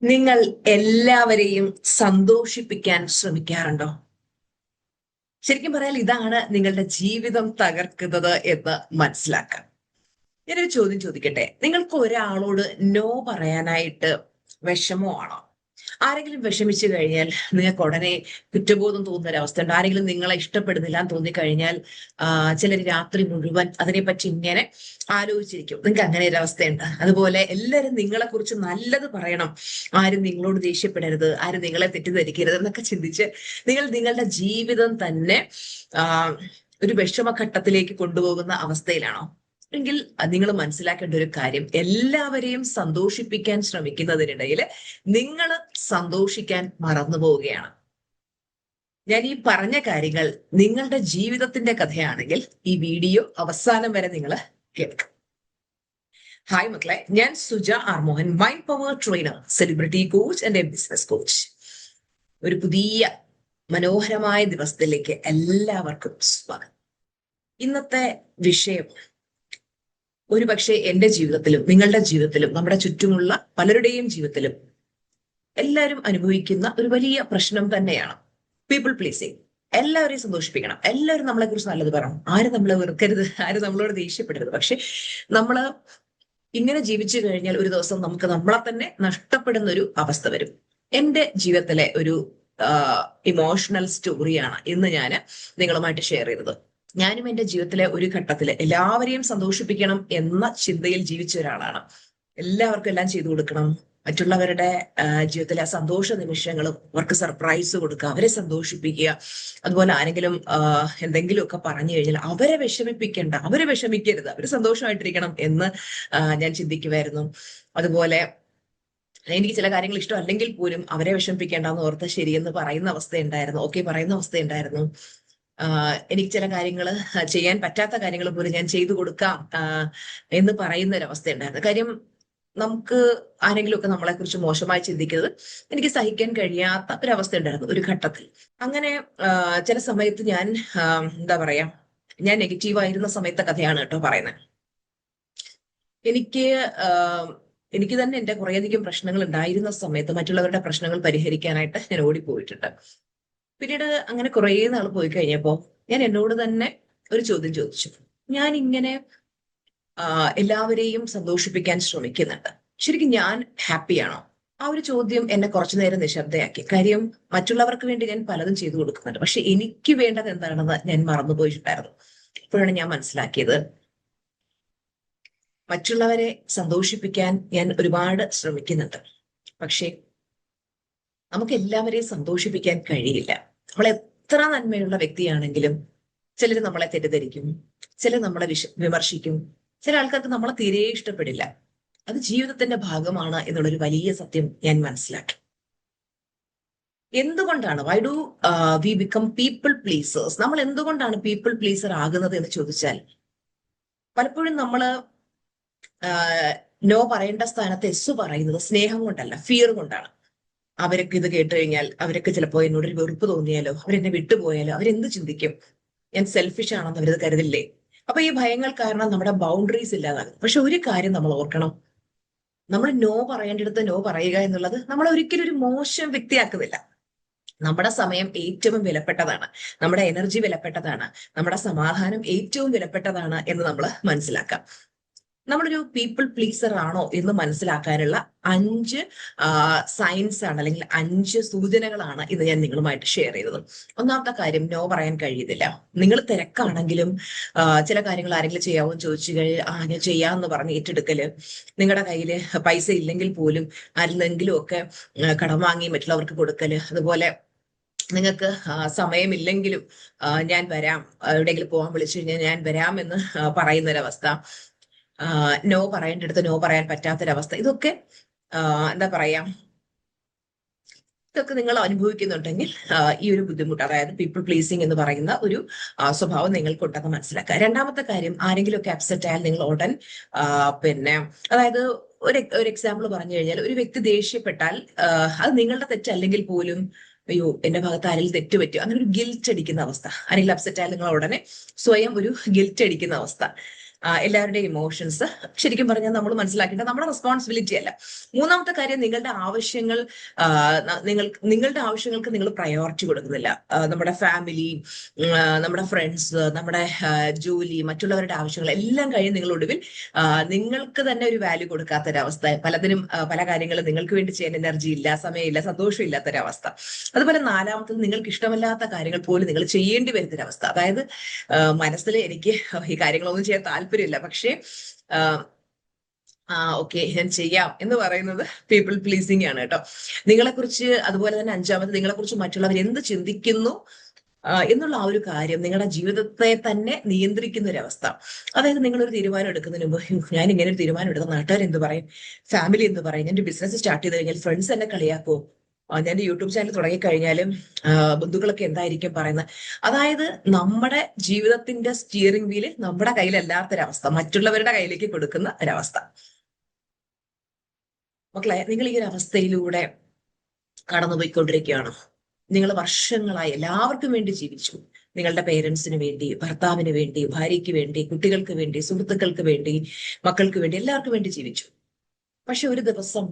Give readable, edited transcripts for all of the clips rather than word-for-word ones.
നിങ്ങൾ എല്ലാവരെയും സന്തോഷിപ്പിക്കാൻ ശ്രമിക്കാറുണ്ടോ? ശരിക്കും പറയാൽ ഇതാണ് നിങ്ങളുടെ ജീവിതം തകർക്കുന്നത് എന്ന് മനസ്സിലാക്കാം. ഞാനൊരു ചോദ്യം ചോദിക്കട്ടെ, നിങ്ങൾക്ക് ഒരാളോട് നോ പറയാനായിട്ട് വിഷമമാണോ? ആരെങ്കിലും വിഷമിച്ചു കഴിഞ്ഞാൽ നിങ്ങൾക്ക് ഉടനെ കുറ്റബോധം തോന്നുന്ന ഒരു അവസ്ഥയുണ്ട്. ആരെങ്കിലും നിങ്ങളെ ഇഷ്ടപ്പെടുന്നില്ല എന്ന് തോന്നിക്കഴിഞ്ഞാൽ ചിലർ രാത്രി മുഴുവൻ അതിനെപ്പറ്റി ഇങ്ങനെ ആലോചിച്ചിരിക്കും. നിങ്ങൾക്ക് അങ്ങനെ ഒരു അവസ്ഥയുണ്ട്. അതുപോലെ എല്ലാവരും നിങ്ങളെ കുറിച്ച് നല്ലത് പറയണം, ആരും നിങ്ങളോട് ദേഷ്യപ്പെടരുത്, ആരും നിങ്ങളെ തെറ്റിദ്ധരിക്കരുത് എന്നൊക്കെ ചിന്തിച്ച് നിങ്ങൾ നിങ്ങളുടെ ജീവിതം തന്നെ ആ ഒരു വിഷമഘട്ടത്തിലേക്ക് കൊണ്ടുപോകുന്ന അവസ്ഥയിലാണോ? എങ്കിൽ നിങ്ങൾ മനസ്സിലാക്കേണ്ട ഒരു കാര്യം, എല്ലാവരെയും സന്തോഷിപ്പിക്കാൻ ശ്രമിക്കുന്നതിനിടയിൽ നിങ്ങൾ സന്തോഷിക്കാൻ മറന്നു പോവുകയാണ്. ഞാൻ ഈ പറഞ്ഞ കാര്യങ്ങൾ നിങ്ങളുടെ ജീവിതത്തിന്റെ കഥയാണെങ്കിൽ ഈ വീഡിയോ അവസാനം വരെ നിങ്ങൾ കേൾക്കും. ഹായ് മക്കളെ, ഞാൻ Suja R Mohan, mind power trainer, celebrity coach and business coach. ഒരു പുതിയ മനോഹരമായ ദിവസത്തിലേക്ക് എല്ലാവർക്കും സ്വാഗതം. ഇന്നത്തെ വിഷയം ഒരുപക്ഷെ എന്റെ ജീവിതത്തിലും നിങ്ങളുടെ ജീവിതത്തിലും നമ്മുടെ ചുറ്റുമുള്ള പലരുടെയും ജീവിതത്തിലും എല്ലാവരും അനുഭവിക്കുന്ന ഒരു വലിയ പ്രശ്നം തന്നെയാണ് പീപ്പിൾ പ്ലീസിങ്. എല്ലാവരെയും സന്തോഷിപ്പിക്കണം, എല്ലാവരും നമ്മളെ കുറിച്ച് നല്ലത് പറയണം, ആരും നമ്മളെ വെറുക്കരുത്, ആരും നമ്മളോട് ദേഷ്യപ്പെടരുത്. പക്ഷെ നമ്മള് ഇങ്ങനെ ജീവിച്ചു കഴിഞ്ഞാൽ ഒരു ദിവസം നമുക്ക് നമ്മളെ തന്നെ നഷ്ടപ്പെടുന്ന ഒരു അവസ്ഥ വരും. എന്റെ ജീവിതത്തിലെ ഒരു ഇമോഷണൽ സ്റ്റോറിയാണ് ഇന്ന് ഞാൻ നിങ്ങളുമായിട്ട് ഷെയർ ചെയ്തത്. ഞാനും എന്റെ ജീവിതത്തിലെ ഒരു ഘട്ടത്തില് എല്ലാവരെയും സന്തോഷിപ്പിക്കണം എന്ന ചിന്തയിൽ ജീവിച്ച ഒരാളാണ്. എല്ലാവർക്കും എല്ലാം ചെയ്തു കൊടുക്കണം, മറ്റുള്ളവരുടെ ജീവിതത്തിലെ സന്തോഷ നിമിഷങ്ങളും അവർക്ക് സർപ്രൈസ് കൊടുക്കുക, അവരെ സന്തോഷിപ്പിക്കുക. അതുപോലെ ആരെങ്കിലും എന്തെങ്കിലുമൊക്കെ പറഞ്ഞു കഴിഞ്ഞാൽ അവരെ വിഷമിപ്പിക്കേണ്ട, അവരെ വിഷമിക്കരുത്, അവര് സന്തോഷമായിട്ടിരിക്കണം എന്ന് ഞാൻ ചിന്തിക്കുമായിരുന്നു. അതുപോലെ എനിക്ക് ചില കാര്യങ്ങൾ ഇഷ്ടമല്ലെങ്കിൽ പോലും അവരെ വിഷമിപ്പിക്കേണ്ടെന്ന് ഓർത്ത് ശരിയെന്ന് പറയുന്ന അവസ്ഥയുണ്ടായിരുന്നു, ഓക്കെ പറയുന്ന അവസ്ഥയുണ്ടായിരുന്നു. എനിക്ക് ചില കാര്യങ്ങൾ ചെയ്യാൻ പറ്റാത്ത കാര്യങ്ങൾ പോലും ഞാൻ ചെയ്തു കൊടുക്കാം എന്ന് പറയുന്ന ഒരു അവസ്ഥ ഉണ്ടായിരുന്നു. കാര്യം നമുക്ക് ആരെങ്കിലും ഒക്കെ നമ്മളെ കുറിച്ച് മോശമായി ചിന്തിക്കുന്നത് എനിക്ക് സഹിക്കാൻ കഴിയാത്ത ഒരു അവസ്ഥ ഉണ്ടായിരുന്നു ഒരു ഘട്ടത്തിൽ. അങ്ങനെ ചില സമയത്ത് ഞാൻ എന്താ പറയാ, ഞാൻ നെഗറ്റീവ് ആയിരുന്ന സമയത്തെ കഥയാണ് കേട്ടോ പറയുന്നത്. എനിക്ക് എനിക്ക് തന്നെ എന്റെ കുറേയധികം പ്രശ്നങ്ങൾ ഉണ്ടായിരുന്ന സമയത്ത് മറ്റുള്ളവരുടെ പ്രശ്നങ്ങൾ പരിഹരിക്കാനായിട്ട് ഞാൻ ഓടിപ്പോയിട്ടുണ്ട്. പിന്നീട് അങ്ങനെ കുറേ നാൾ പോയി കഴിഞ്ഞപ്പോ ഞാൻ എന്നോട് തന്നെ ഒരു ചോദ്യം ചോദിച്ചു. ഞാൻ ഇങ്ങനെ എല്ലാവരെയും സന്തോഷിപ്പിക്കാൻ ശ്രമിക്കുന്നുണ്ട്, ശരിക്കും ഞാൻ ഹാപ്പിയാണോ? ആ ഒരു ചോദ്യം എന്നെ കുറച്ചു നേരം നിശബ്ദയാക്കി. കാര്യം മറ്റുള്ളവർക്ക് വേണ്ടി ഞാൻ പലതും ചെയ്തു കൊടുക്കുന്നുണ്ട്, പക്ഷെ എനിക്ക് വേണ്ടത് എന്താണെന്ന് ഞാൻ മറന്നുപോയിട്ടുണ്ടായിരുന്നു. ഇപ്പോഴാണ് ഞാൻ മനസ്സിലാക്കിയത്, മറ്റുള്ളവരെ സന്തോഷിപ്പിക്കാൻ ഞാൻ ഒരുപാട് ശ്രമിക്കുന്നുണ്ട്, പക്ഷെ നമുക്ക് എല്ലാവരെയും സന്തോഷിപ്പിക്കാൻ കഴിയില്ല. നമ്മൾ എത്ര നന്മയുള്ള വ്യക്തിയാണെങ്കിലും ചിലർ നമ്മളെ തെറ്റിദ്ധരിക്കും, ചിലർ നമ്മളെ വിമർശിക്കും, ചില ആൾക്കാർക്ക് നമ്മളെ തീരെ ഇഷ്ടപ്പെടില്ല. അത് ജീവിതത്തിന്റെ ഭാഗമാണ് എന്നുള്ളൊരു വലിയ സത്യം ഞാൻ മനസ്സിലാക്കി. എന്തുകൊണ്ടാണ് why do we become people pleasers? നമ്മൾ എന്തുകൊണ്ടാണ് പീപ്പിൾ പ്ലീസർ ആകുന്നത് എന്ന് ചോദിച്ചാൽ, പലപ്പോഴും നമ്മള് നോ പറയേണ്ട സ്ഥാനത്ത് എസ് പറയുന്നത് സ്നേഹം കൊണ്ടല്ല, ഫിയർ കൊണ്ടാണ്. അവരൊക്കെ ഇത് കേട്ട് കഴിഞ്ഞാൽ അവരൊക്കെ ചിലപ്പോ എന്നോട് ഒരു വെറുപ്പ് തോന്നിയാലോ, അവരെന്നെ വിട്ടുപോയാലോ, അവരെന്ത് ചിന്തിക്കും, ഞാൻ സെൽഫിഷ് ആണെന്ന് അവരത് കരുതില്ലേ? അപ്പൊ ഈ ഭയങ്ങൾ കാരണം നമ്മുടെ ബൗണ്ടറീസ് ഇല്ലാതാകും. പക്ഷെ ഒരു കാര്യം നമ്മൾ ഓർക്കണം, നമ്മൾ നോ പറയേണ്ടിടത്ത് നോ പറയുക എന്നുള്ളത് നമ്മളെ ഒരിക്കലും ഒരു മോശം വ്യക്തിയാക്കുന്നില്ല. നമ്മുടെ സമയം ഏറ്റവും വിലപ്പെട്ടതാണ്, നമ്മുടെ എനർജി വിലപ്പെട്ടതാണ്, നമ്മുടെ സമാധാനം ഏറ്റവും വിലപ്പെട്ടതാണ് എന്ന് നമ്മൾ മനസ്സിലാക്കാം. നമ്മളൊരു പീപ്പിൾ പ്ലീസർ ആണോ എന്ന് മനസ്സിലാക്കാനുള്ള 5 സയൻസ് ആണ്, അല്ലെങ്കിൽ 5 സൂചനകളാണ് ഇത് ഞാൻ നിങ്ങളുമായിട്ട് ഷെയർ ചെയ്തത്. ഒന്നാമത്തെ കാര്യം, നോ പറയാൻ കഴിയുന്നില്ല. നിങ്ങൾ തിരക്കാണെങ്കിലും ചില കാര്യങ്ങൾ ആരെങ്കിലും ചെയ്യാവോ എന്ന് ചോദിച്ചു കഴിഞ്ഞാൽ ഞാൻ ചെയ്യാമെന്ന് പറഞ്ഞ് ഏറ്റെടുക്കല്, നിങ്ങളുടെ കയ്യിൽ പൈസ ഇല്ലെങ്കിൽ പോലും ആരിലെങ്കിലും ഒക്കെ കടം വാങ്ങി മറ്റുള്ളവർക്ക് കൊടുക്കല്, അതുപോലെ നിങ്ങൾക്ക് സമയമില്ലെങ്കിലും ഞാൻ വരാം, എവിടെയെങ്കിലും പോകാൻ വിളിച്ചു കഴിഞ്ഞാൽ ഞാൻ വരാം എന്ന് പറയുന്നൊരവസ്ഥ, നോ പറയേണ്ടടുത്ത് നോ പറയാൻ പറ്റാത്തൊരവസ്ഥ, ഇതൊക്കെ എന്താ പറയാ, ഇതൊക്കെ നിങ്ങൾ അനുഭവിക്കുന്നുണ്ടെങ്കിൽ ഈ ഒരു ബുദ്ധിമുട്ട്, അതായത് പീപ്പിൾ പ്ലീസിങ് എന്ന് പറയുന്ന ഒരു സ്വഭാവം നിങ്ങൾക്കുണ്ടെന്ന് മനസ്സിലാക്കുക. രണ്ടാമത്തെ കാര്യം, ആരെങ്കിലും ഒക്കെ അപ്സെറ്റ് ആയാൽ നിങ്ങൾ ഉടൻ പിന്നെ അതായത് ഒരു എക്സാമ്പിൾ പറഞ്ഞു കഴിഞ്ഞാൽ, ഒരു വ്യക്തി ദേഷ്യപ്പെട്ടാൽ അത് നിങ്ങളുടെ തെറ്റല്ലെങ്കിൽ പോലും അയ്യോ എന്റെ ഭാഗത്ത് ആരെങ്കിലും തെറ്റ് പറ്റും, അങ്ങനെ ഒരു ഗിൽറ്റ് അടിക്കുന്ന അവസ്ഥ. ആരെങ്കിലും അപ്സെറ്റ് ആയാൽ നിങ്ങൾ ഉടനെ സ്വയം ഒരു ഗിൽറ്റ് അടിക്കുന്ന അവസ്ഥ. എല്ലാവരുടെയും ഇമോഷൻസ് ശരിക്കും പറഞ്ഞാൽ നമ്മൾ മനസ്സിലാക്കേണ്ടത് നമ്മുടെ റെസ്പോൺസിബിലിറ്റി അല്ല. മൂന്നാമത്തെ കാര്യം, നിങ്ങളുടെ ആവശ്യങ്ങൾ നിങ്ങളുടെ ആവശ്യങ്ങൾക്ക് നിങ്ങൾ പ്രയോറിറ്റി കൊടുക്കുന്നില്ല. നമ്മുടെ ഫാമിലി, നമ്മുടെ ഫ്രണ്ട്സ്, നമ്മുടെ ജോലി, മറ്റുള്ളവരുടെ ആവശ്യങ്ങൾ എല്ലാം കഴിഞ്ഞ് നിങ്ങൾ ഒടുവിൽ നിങ്ങൾക്ക് തന്നെ ഒരു വാല്യൂ കൊടുക്കാത്തൊരവസ്ഥ, പലതിനും പല കാര്യങ്ങളും നിങ്ങൾക്ക് വേണ്ടി ചെയ്യാൻ എനർജി ഇല്ല, സമയമില്ല, സന്തോഷം ഇല്ലാത്തൊരവസ്ഥ. അതുപോലെ നാലാമത്തത്, നിങ്ങൾക്ക് ഇഷ്ടമല്ലാത്ത കാര്യങ്ങൾ പോലും നിങ്ങൾ ചെയ്യേണ്ടി വരുന്നൊരവസ്ഥ. അതായത് മനസ്സിൽ എനിക്ക് ഈ കാര്യങ്ങളൊന്നും ചെയ്യാൻ താല്പര്യമില്ല, പക്ഷേ ഓക്കെ ഞാൻ ചെയ്യാം എന്ന് പറയുന്നത് പീപ്പിൾ പ്ലീസിങ് ആണ് കേട്ടോ. നിങ്ങളെക്കുറിച്ച്, അതുപോലെ തന്നെ അഞ്ചാമത്, നിങ്ങളെക്കുറിച്ച് മറ്റുള്ളവർ എന്ത് ചിന്തിക്കുന്നു എന്നുള്ള ആ ഒരു കാര്യം നിങ്ങളുടെ ജീവിതത്തെ തന്നെ നിയന്ത്രിക്കുന്ന ഒരു അവസ്ഥ. അതായത് നിങ്ങളൊരു തീരുമാനം എടുക്കുന്നതിന് മുമ്പ്, ഞാൻ ഇങ്ങനെ ഒരു തീരുമാനം എടുത്ത നാട്ടുകാർ എന്ത് പറയും, ഫാമിലി എന്ത് പറയും, ഞാൻ ഒരു ബിസിനസ് സ്റ്റാർട്ട് ചെയ്ത് കഴിഞ്ഞാൽ ഫ്രണ്ട്സ് എന്നെ കളിയാക്കോ, ഞാൻ യൂട്യൂബ് ചാനൽ തുടങ്ങിക്കഴിഞ്ഞാലും ബന്ധുക്കളൊക്കെ എന്തായിരിക്കും പറയുന്നത്. അതായത് നമ്മുടെ ജീവിതത്തിന്റെ സ്റ്റിയറിംഗ് വീല് നമ്മുടെ കയ്യിലല്ലാത്തൊരവസ്ഥ, മറ്റുള്ളവരുടെ കയ്യിലേക്ക് കൊടുക്കുന്ന ഒരവസ്ഥ. മക്കളെ, നിങ്ങൾ ഈ ഒരു അവസ്ഥയിലൂടെ കടന്നുപോയിക്കൊണ്ടിരിക്കുകയാണ്. നിങ്ങൾ വർഷങ്ങളായി എല്ലാവർക്കും വേണ്ടി ജീവിച്ചു. നിങ്ങളുടെ പേരൻസിന് വേണ്ടി, ഭർത്താവിന് വേണ്ടി, ഭാര്യയ്ക്ക് വേണ്ടി, കുട്ടികൾക്ക് വേണ്ടി, സുഹൃത്തുക്കൾക്ക് വേണ്ടി, മക്കൾക്ക് വേണ്ടി, എല്ലാവർക്കും വേണ്ടി ജീവിച്ചു. പക്ഷെ ഒരു ദിവസം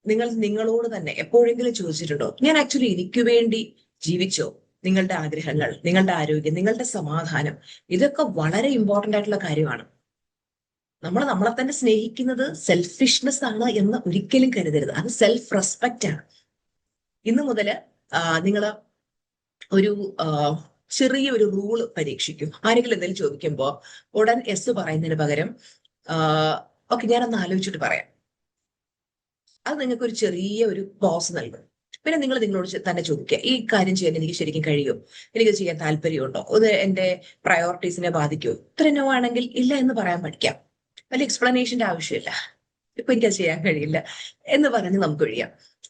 നിങ്ങൾ നിങ്ങളോട് തന്നെ എപ്പോഴെങ്കിലും ചോദിച്ചിട്ടുണ്ടോ, ഞാൻ ആക്ച്വലി എനിക്ക് വേണ്ടി ജീവിച്ചോ? നിങ്ങളുടെ ആഗ്രഹങ്ങൾ, നിങ്ങളുടെ ആരോഗ്യം, നിങ്ങളുടെ സമാധാനം, ഇതൊക്കെ വളരെ ഇമ്പോർട്ടന്റ് ആയിട്ടുള്ള കാര്യമാണ്. നമ്മളെ തന്നെ സ്നേഹിക്കുന്നത് സെൽഫിഷ്നെസ് ആണ് എന്ന് ഒരിക്കലും കരുതരുത്. അത് സെൽഫ് റെസ്പെക്റ്റ് ആണ്. ഇന്നു മുതല് നിങ്ങൾ ഒരു ചെറിയൊരു റൂള് പരീക്ഷിക്കും. ആരെങ്കിലും എന്തെങ്കിലും ചോദിക്കുമ്പോ ഉടൻ എസ് പറയുന്നതിന് പകരം ഓക്കെ ഞാനൊന്ന് ആലോചിച്ചിട്ട് പറയാം. അത് നിങ്ങൾക്ക് ഒരു ചെറിയ ഒരു പോസ് നൽകും. പിന്നെ നിങ്ങൾ നിങ്ങളോട് തന്നെ ചോദിക്കുക, ഈ കാര്യം ചെയ്യാൻ എനിക്ക് ശരിക്കും കഴിയും, എനിക്ക് ചെയ്യാൻ താല്പര്യമുണ്ടോ, അത് എന്റെ പ്രയോറിറ്റീസിനെ ബാധിക്കുമോ? ഇത്ര നോ ആണെങ്കിൽ ഇല്ല എന്ന് പറയാൻ പഠിക്കാം. വലിയ എക്സ്പ്ലനേഷന്റെ ആവശ്യമില്ല, ഇപ്പൊ എനിക്കത് ചെയ്യാൻ കഴിയില്ല എന്ന് പറഞ്ഞ് നമുക്ക് കഴിയാം.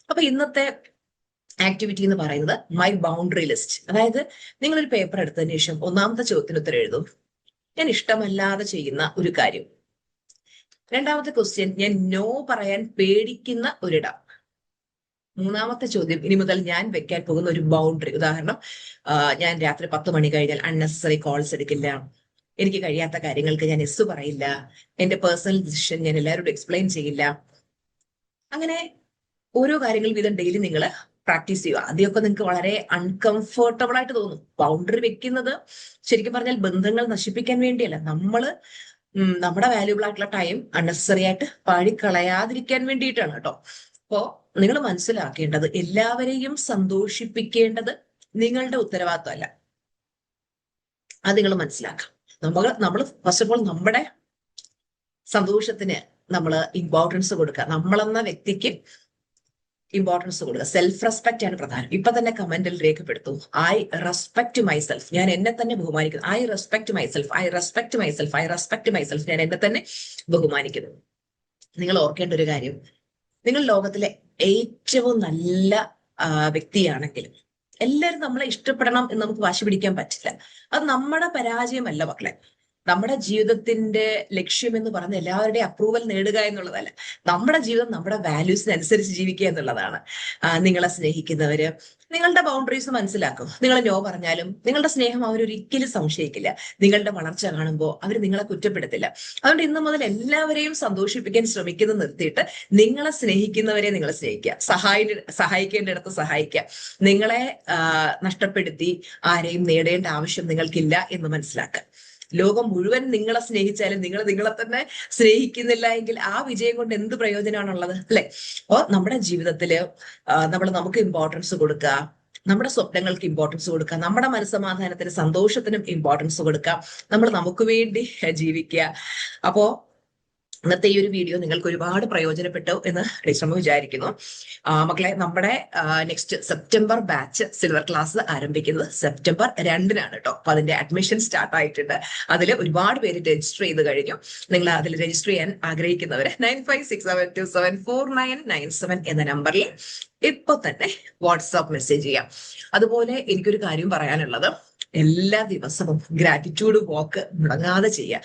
അപ്പൊ ഇന്നത്തെ ആക്ടിവിറ്റി എന്ന് പറയുന്നത് മൈ ബൗണ്ടറി ലിസ്റ്റ്. അതായത് നിങ്ങളൊരു പേപ്പർ എടുത്തതിന് ശേഷം ഒന്നാമത്തെ ചോദ്യത്തിന് ഉത്തരം എഴുതും, ഞാൻ ഇഷ്ടമല്ലാതെ ചെയ്യുന്ന ഒരു കാര്യം. രണ്ടാമത്തെ ക്വസ്റ്റ്യൻ, ഞാൻ നോ പറയാൻ പേടിക്കുന്ന ഒരിടം. മൂന്നാമത്തെ ചോദ്യം, ഇനി മുതൽ ഞാൻ വെക്കാൻ പോകുന്ന ഒരു ബൗണ്ടറി. ഉദാഹരണം, ഞാൻ രാത്രി 10 മണി കഴിഞ്ഞാൽ അൺനെസസറി കോൾസ് എടുക്കില്ല, എനിക്ക് കഴിയാത്ത കാര്യങ്ങൾക്ക് ഞാൻ എസ് പറയില്ല, എന്റെ പേഴ്സണൽ ഡിസിഷൻ ഞാൻ എല്ലാവരോടും എക്സ്പ്ലെയിൻ ചെയ്യില്ല. അങ്ങനെ ഓരോ കാര്യങ്ങൾ വീതം ഡെയിലി നിങ്ങൾ പ്രാക്ടീസ് ചെയ്യുക. ആദ്യമൊക്കെ നിങ്ങൾക്ക് വളരെ അൺകംഫർട്ടബിൾ ആയിട്ട് തോന്നും. ബൗണ്ടറി വെക്കുന്നത് ശരിക്കും പറഞ്ഞാൽ ബന്ധങ്ങൾ നശിപ്പിക്കാൻ വേണ്ടിയല്ല, നമ്മുടെ വാല്യൂബിൾ ആയിട്ടുള്ള ടൈം അൺനെസറി ആയിട്ട് പാഴിക്കളയാതിരിക്കാൻ വേണ്ടിയിട്ടാണ് കേട്ടോ. അപ്പോ നിങ്ങൾ മനസ്സിലാക്കേണ്ടത്, എല്ലാവരെയും സന്തോഷിപ്പിക്കേണ്ടത് നിങ്ങളുടെ ഉത്തരവാദിത്വമല്ല. അത് നിങ്ങൾ മനസ്സിലാക്കാം. നമ്മൾ ഫസ്റ്റ് ഓഫ് ഓൾ നമ്മുടെ സന്തോഷത്തിന് നമ്മൾ ഇമ്പോർട്ടൻസ് കൊടുക്കുക, നമ്മളെന്ന വ്യക്തിക്ക് ഇമ്പോർട്ടൻസ് കൊടുക്കുക. സെൽഫ് റെസ്പെക്റ്റ് ആണ് പ്രധാനം. ഇപ്പൊ തന്നെ കമന്റിൽ രേഖപ്പെടുത്തും, ഐ റെസ്പെക്ട് മൈസെൽഫ്, ഞാൻ എന്നെ തന്നെ ബഹുമാനിക്കുന്നു. I respect myself, I respect myself, I respect myself, ഞാൻ എന്നെ തന്നെ ബഹുമാനിക്കുന്നു. നിങ്ങൾ ഓർക്കേണ്ട ഒരു കാര്യം, നിങ്ങൾ ലോകത്തിലെ ഏറ്റവും നല്ല വ്യക്തിയാണെങ്കിലും എല്ലാവരും നമ്മളെ ഇഷ്ടപ്പെടണം എന്ന് നമുക്ക് വാശി പിടിക്കാൻ പറ്റില്ല. അത് നമ്മുടെ പരാജയമല്ല മക്കളെ. നമ്മുടെ ജീവിതത്തിന്റെ ലക്ഷ്യം എന്ന് പറഞ്ഞ എല്ലാവരുടെയും അപ്രൂവൽ നേടുക എന്നുള്ളതല്ല. നമ്മുടെ ജീവിതം നമ്മുടെ വാല്യൂസിനനുസരിച്ച് ജീവിക്കുക എന്നുള്ളതാണ്. നിങ്ങളെ സ്നേഹിക്കുന്നവര് നിങ്ങളുടെ ബൗണ്ടറീസ് മനസ്സിലാക്കും. നിങ്ങൾ നോ പറഞ്ഞാലും നിങ്ങളുടെ സ്നേഹം അവരൊരിക്കലും സംശയിക്കില്ല. നിങ്ങളുടെ വളർച്ച കാണുമ്പോൾ അവർ നിങ്ങളെ കുറ്റപ്പെടുത്തില്ല. അതുകൊണ്ട് ഇന്നു മുതൽ എല്ലാവരെയും സന്തോഷിപ്പിക്കാൻ ശ്രമിക്കുന്നത് നിർത്തിയിട്ട് നിങ്ങളെ സ്നേഹിക്കുന്നവരെ നിങ്ങൾ സ്നേഹിക്കുക, സഹായിക്കേണ്ടിടത്ത് സഹായിക്കുക. നിങ്ങളെ നഷ്ടപ്പെടുത്തി ആരെയും നേടേണ്ട ആവശ്യം നിങ്ങൾക്കില്ല എന്ന് മനസ്സിലാക്കുക. ലോകം മുഴുവൻ നിങ്ങളെ സ്നേഹിച്ചാലും നിങ്ങൾ നിങ്ങളെ തന്നെ സ്നേഹിക്കുന്നില്ല എങ്കിൽ ആ വിജയം കൊണ്ട് എന്ത് പ്രയോജനമാണുള്ളത്, അല്ലെ? അപ്പോ നമ്മുടെ ജീവിതത്തില് നമുക്ക് ഇമ്പോർട്ടൻസ് കൊടുക്കുക, നമ്മുടെ സ്വപ്നങ്ങൾക്ക് ഇമ്പോർട്ടൻസ് കൊടുക്കുക, നമ്മുടെ മനസ്സമാധാനത്തിന് സന്തോഷത്തിനും ഇമ്പോർട്ടൻസ് കൊടുക്കുക, നമ്മൾ നമുക്ക് വേണ്ടി ജീവിക്കുക. അപ്പോ ഇന്നത്തെ ഈ ഒരു വീഡിയോ നിങ്ങൾക്ക് ഒരുപാട് പ്രയോജനപ്പെട്ടു എന്ന് ടീച്ചർ വിചാരിക്കുന്നു. മക്കളെ, നമ്മുടെ next September batch silver class ആരംഭിക്കുന്നത് സെപ്റ്റംബർ 2-നാണ് കേട്ടോ. അപ്പൊ അതിന്റെ അഡ്മിഷൻ സ്റ്റാർട്ട് ആയിട്ടുണ്ട്. അതിൽ ഒരുപാട് പേര് രജിസ്റ്റർ ചെയ്ത് കഴിഞ്ഞു. നിങ്ങൾ അതിൽ രജിസ്റ്റർ ചെയ്യാൻ ആഗ്രഹിക്കുന്നവര് 9567274997 എന്ന നമ്പറിൽ ഇപ്പൊ തന്നെ വാട്സാപ്പ് മെസ്സേജ് ചെയ്യാം. അതുപോലെ എനിക്കൊരു കാര്യം പറയാനുള്ളത്, എല്ലാ ദിവസവും ഗ്രാറ്റിറ്റ്യൂഡ് വാക്ക് മുടങ്ങാതെ ചെയ്യുക.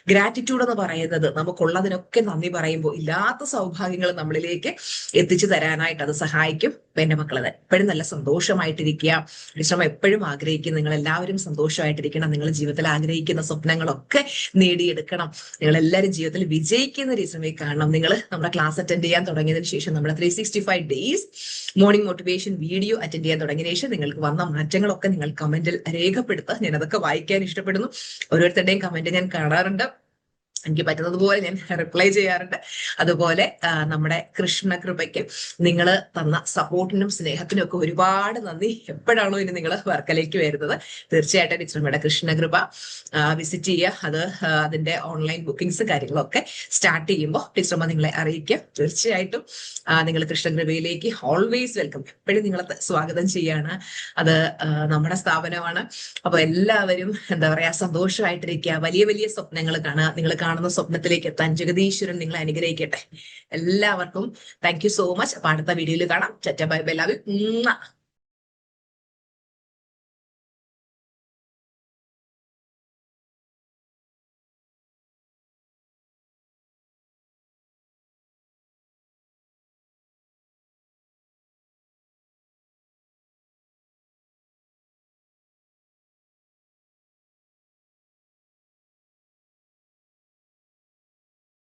ഗ്രാറ്റിറ്റ്യൂഡ് എന്ന് പറയുന്നത് നമുക്കുള്ളതിനൊക്കെ നന്ദി പറയുമ്പോൾ ഇല്ലാത്ത സൗഭാഗ്യങ്ങൾ നമ്മളിലേക്ക് എത്തിച്ചു തരാനായിട്ട് അത് സഹായിക്കും. എന്റെ മക്കളത് എപ്പോഴും നല്ല സന്തോഷമായിട്ടിരിക്കുക. വിശ്രമം എപ്പോഴും ആഗ്രഹിക്കും. നിങ്ങൾ എല്ലാവരും സന്തോഷമായിട്ടിരിക്കണം. നിങ്ങൾ ജീവിതത്തിൽ ആഗ്രഹിക്കുന്ന സ്വപ്നങ്ങളൊക്കെ നേടിയെടുക്കണം. നിങ്ങൾ എല്ലാവരും ജീവിതത്തിൽ വിജയിക്കുന്ന ഒരു ശ്രമം കാണണം. നിങ്ങൾ നമ്മുടെ ക്ലാസ് അറ്റൻഡ് ചെയ്യാൻ തുടങ്ങിയതിനു ശേഷം നമ്മുടെ 365 days morning motivation video attend ചെയ്യാൻ തുടങ്ങിയ ശേഷം നിങ്ങൾക്ക് വന്ന മാറ്റങ്ങളൊക്കെ നിങ്ങൾ കമന്റിൽ രേഖപ്പെടുത്തുക. ഞാൻ അതൊക്കെ വായിക്കാൻ ഇഷ്ടപ്പെടുന്നു. ഓരോരുത്തരുടെയും കമന്റ് ഞാൻ കാണാറുണ്ട്. എനിക്ക് പറ്റുന്നത് പോലെ ഞാൻ റിപ്ലൈ ചെയ്യാറുണ്ട്. അതുപോലെ നമ്മുടെ കൃഷ്ണകൃപയ്ക്ക് നിങ്ങൾ തന്ന സപ്പോർട്ടിനും സ്നേഹത്തിനും ഒക്കെ ഒരുപാട് നന്ദി. എപ്പോഴാണോ ഇനി നിങ്ങൾ വർക്കലേക്ക് വരുന്നത് തീർച്ചയായിട്ടും ടീച്ചർമ്മയുടെ കൃഷ്ണകൃപ വിസിറ്റ് ചെയ്യുക. അത് അതിന്റെ ഓൺലൈൻ ബുക്കിംഗ്സ് കാര്യങ്ങളൊക്കെ സ്റ്റാർട്ട് ചെയ്യുമ്പോൾ ടീച്ചർമ്മ നിങ്ങളെ അറിയിക്കുക. തീർച്ചയായിട്ടും നിങ്ങൾ കൃഷ്ണകൃപയിലേക്ക് ഓൾവേസ് വെൽക്കം. എപ്പോഴും നിങ്ങളെ സ്വാഗതം ചെയ്യാണ്. അത് നമ്മുടെ സ്ഥാപനമാണ്. അപ്പൊ എല്ലാവരും എന്താ പറയാ സന്തോഷമായിട്ടിരിക്കുക. വലിയ വലിയ സ്വപ്നങ്ങൾ കാണുക. നിങ്ങൾ കാണുന്ന സ്വപ്നത്തിലേക്ക് എത്താൻ ജഗദീശ്വരൻ നിങ്ങളെ അനുഗ്രഹിക്കട്ടെ. എല്ലാവർക്കും താങ്ക് യു സോ മച്ച്. അപ്പൊ അടുത്ത വീഡിയോയിൽ കാണാം. ചറ്റ ബൈ ബൈ. Love you.